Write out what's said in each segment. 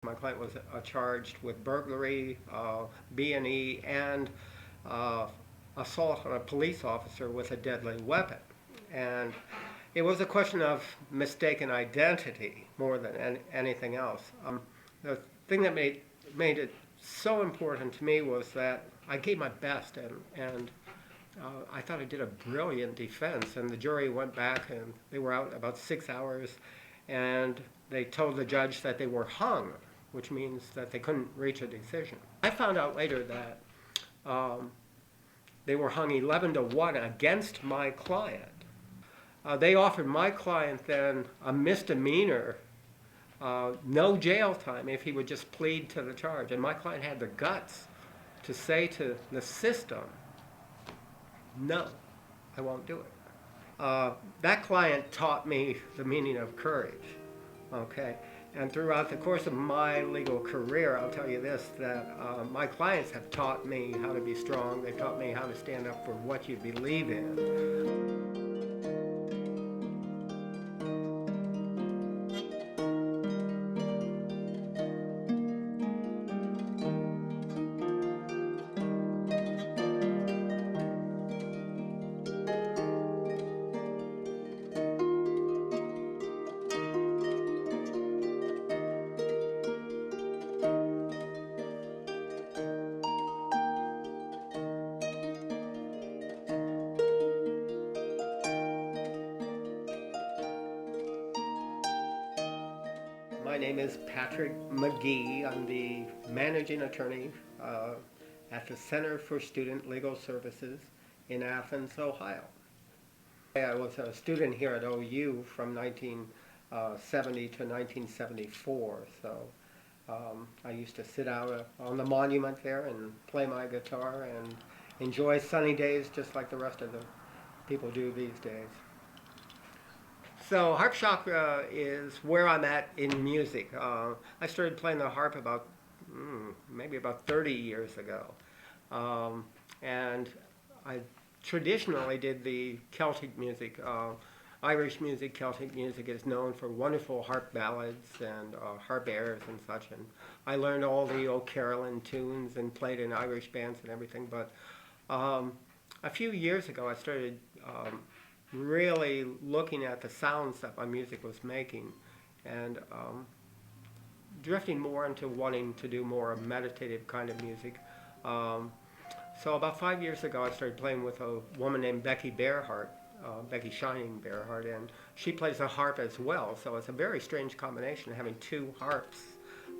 My client was charged with burglary, B&E, and uh, assault on a police officer with a deadly weapon. And it was a question of mistaken identity more than anything else. The thing that made it so important to me was that I gave my best, and I thought I did a brilliant defense. And the jury went back, and they were out about 6 hours, and they told the judge that they were hung, which means that they couldn't reach a decision. I found out later that they were hung 11-1 against my client. They offered my client then a misdemeanor, no jail time if he would just plead to the charge. And my client had the guts to say to the system, no, I won't do it. That client taught me the meaning of courage, okay? And throughout the course of my legal career, I'll tell you this, that my clients have taught me how to be strong. They've taught me how to stand up for what you believe in. My name is Patrick McGee. I'm the managing attorney at the Center for Student Legal Services in Athens, Ohio. I was a student here at OU from 1970 to 1974, so I used to sit out on the monument there and play my guitar and enjoy sunny days just like the rest of the people do these days. So harp chakra is where I'm at in music. I started playing the harp about maybe about 30 years ago, and I traditionally did the Celtic music. Irish music, Celtic music is known for wonderful harp ballads and harp airs and such. And I learned all the old Carolyn tunes and played in Irish bands and everything. But a few years ago, I started really looking at the sounds that my music was making, and drifting more into wanting to do more meditative kind of music. So about 5 years ago, I started playing with a woman named Becky Becky Shining Bearheart, and she plays the harp as well. So it's a very strange combination having two harps.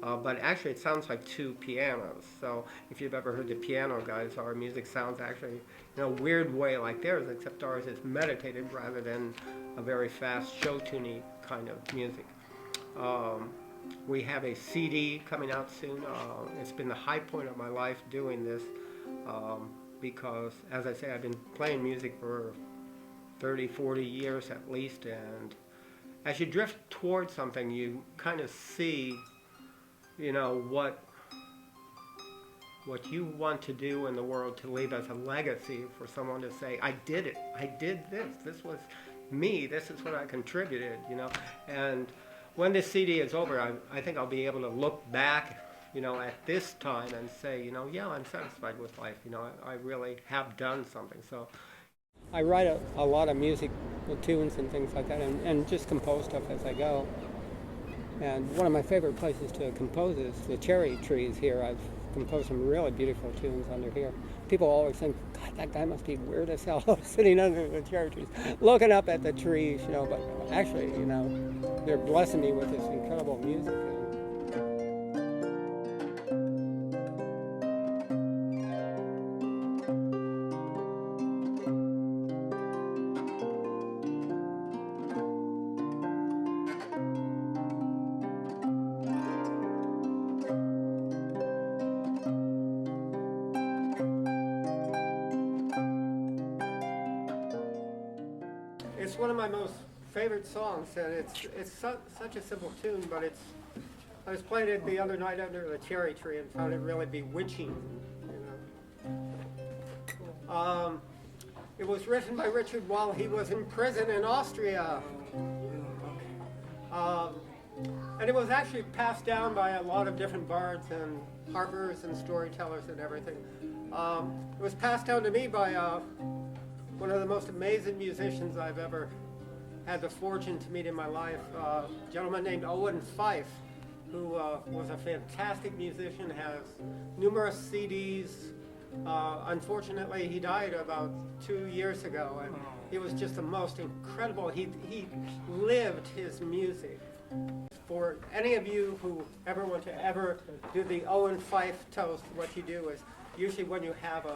But actually it sounds like two pianos. So if you've ever heard the piano guys, our music sounds actually in a weird way like theirs, except ours is meditative rather than a very fast show-tuney kind of music. We have a CD coming out soon. It's been the high point of my life doing this because, as I say, I've been playing music for 30, 40 years at least, and as you drift towards something, you kind of see what you want to do in the world to leave as a legacy for someone to say, I did it, I did this was me, this is what I contributed, and when this CD is over, I think I'll be able to look back, at this time and say, yeah, I'm satisfied with life, I really have done something. So I write a lot of music, tunes and things like that, and just compose stuff as I go. And one of my favorite places to compose is the cherry trees here. I've composed some really beautiful tunes under here. People always think, God, that guy must be weird as hell sitting under the cherry trees, looking up at the trees, but actually, they're blessing me with this incredible music. It's one of my most favorite songs, and it's such a simple tune, but I was playing it the other night under the cherry tree and found it really bewitching. It was written by Richard while he was in prison in Austria. And it was actually passed down by a lot of different bards and harpers and storytellers and everything. It was passed down to me by one of the most amazing musicians I've ever had the fortune to meet in my life, a gentleman named Owen Fife, who was a fantastic musician, has numerous CDs. Unfortunately, he died about 2 years ago, and it was just the most incredible. He lived his music. For any of you who ever want to ever do the Owen Fife toast, what you do is usually when you have a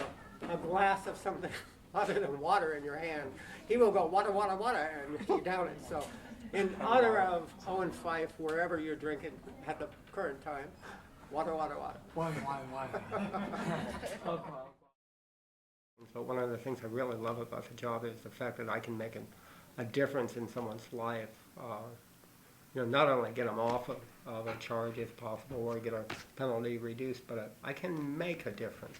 glass of something other than water in your hand, he will go water, water, water, and you down it. So in honor of Owen Fife, wherever you're drinking at the current time, water, water, water. Water. So one of the things I really love about the job is the fact that I can make a difference in someone's life. Not only get them off of a charge if possible, or get a penalty reduced, but I can make a difference.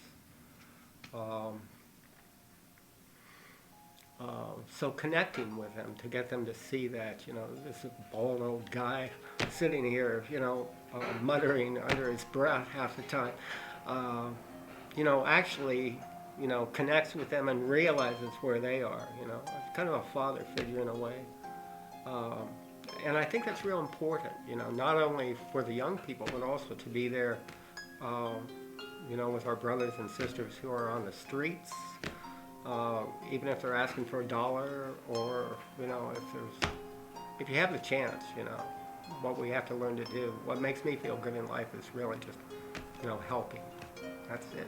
So connecting with them to get them to see that, this bald old guy sitting here, muttering under his breath half the time, actually, connects with them and realizes where they are, It's kind of a father figure in a way. And I think that's real important, not only for the young people, but also to be there, with our brothers and sisters who are on the streets, even if they're asking for $1, or, if you have the chance, what we have to learn to do. What makes me feel good in life is really just, helping. That's it.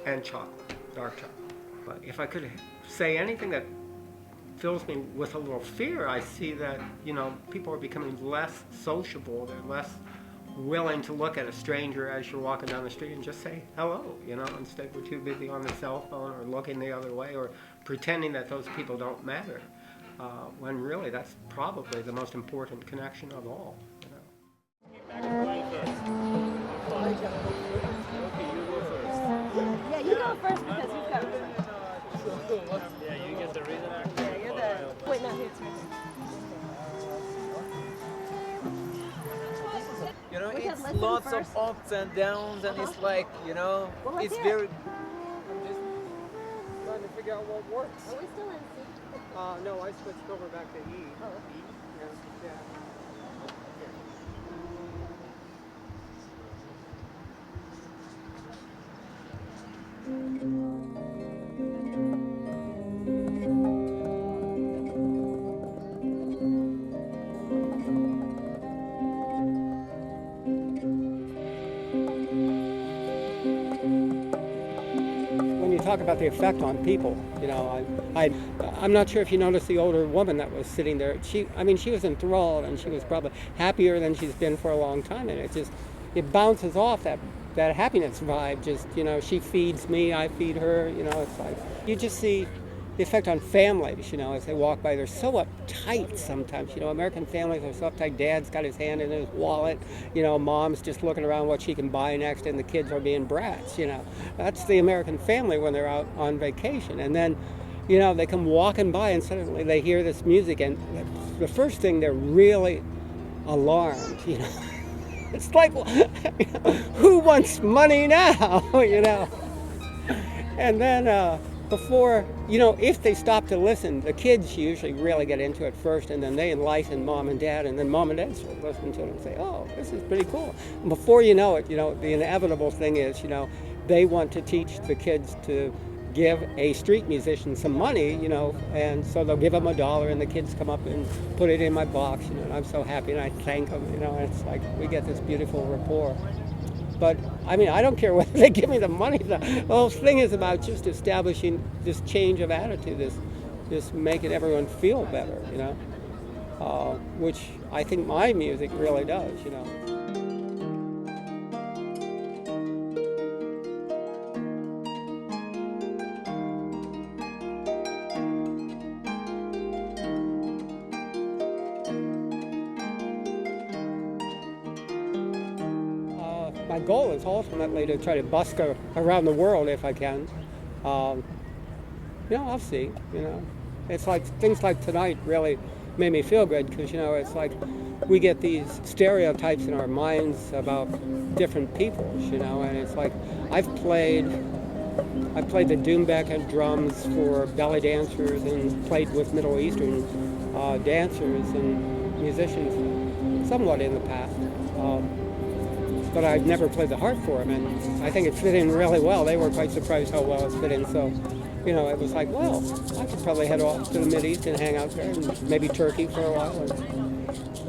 And chocolate, dark chocolate. But if I could say anything that fills me with a little fear, I see that, people are becoming less sociable. They're less willing to look at a stranger as you're walking down the street and just say hello, instead we're too busy on the cell phone or looking the other way or pretending that those people don't matter, when really that's probably the most important connection of all. Yeah, you go first because you've got research. Yeah, you get the reason. Yeah, you're the... Wait, no, here, it's right We can It's listen lots first. of ups and downs, and it's like, Well, let's it's hear very... it. I'm just trying to figure out what works. Are we still in C? No, I switched over back to E. Oh, okay. Yeah. When you talk about the effect on people, I'm not sure if you noticed the older woman that was sitting there. She was enthralled, and she was probably happier than she's been for a long time, and it bounces off that happiness vibe. Just, she feeds me, I feed her, it's like, you just see the effect on families, as they walk by. They're so uptight sometimes, American families are so uptight. Dad's got his hand in his wallet, mom's just looking around what she can buy next, and the kids are being brats, That's the American family when they're out on vacation. And then, they come walking by and suddenly they hear this music, and the first thing, they're really alarmed, It's like, who wants money now, And then before, if they stop to listen, the kids usually really get into it first, and then they enlighten mom and dad, and then mom and dad start listening to it and say, oh, this is pretty cool. And before you know it, the inevitable thing is, they want to teach the kids to give a street musician some money, and so they'll give them $1, and the kids come up and put it in my box, and I'm so happy, and I thank them, and it's like we get this beautiful rapport. But I don't care whether they give me the money. The whole thing is about just establishing this change of attitude, this making everyone feel better, which I think my music really does, My goal is ultimately to try to busk around the world if I can. I'll see. It's like things like tonight really made me feel good because, it's like we get these stereotypes in our minds about different peoples, and it's like I played the doumbek and drums for belly dancers and played with Middle Eastern dancers and musicians somewhat in the past. But I've never played the harp for them, and I think it fit in really well. They were quite surprised how well it fit in. So, it was like, well, I could probably head off to the Mideast and hang out there, and maybe Turkey for a while, and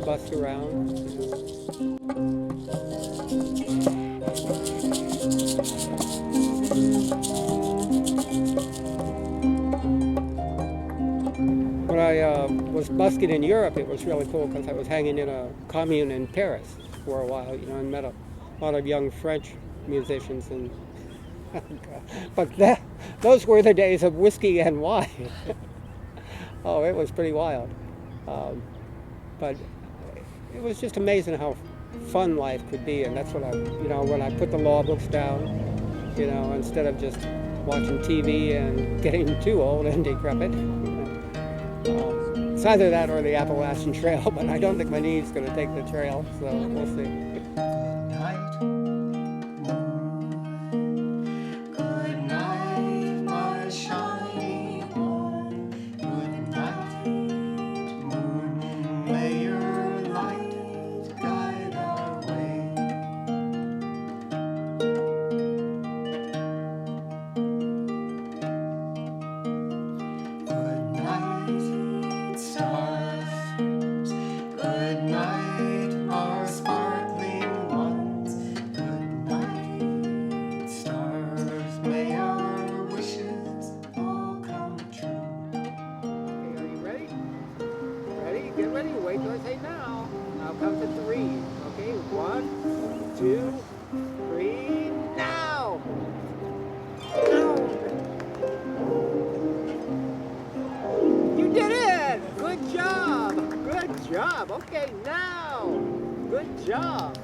bust around. When I was busking in Europe, it was really cool because I was hanging in a commune in Paris for a while, and met a lot of young French musicians. And but those were the days of whiskey and wine. Oh, it was pretty wild. But it was just amazing how fun life could be, and that's what when I put the law books down, instead of just watching TV and getting too old and decrepit. It's either that or the Appalachian Trail, but I don't think my knee's going to take the trail, so we'll see. Good night, my shiny one. Good night, moon. May your light guide our way. Good night, stars. Good night, our sparkling ones. Good night, stars. May our wishes all come true. Okay, are you ready? Ready? Get ready. Wait till I say now. I'll count to 3. Okay, 1, 2, 3, now! You did it! Good job! Good job! Okay, now! Good job!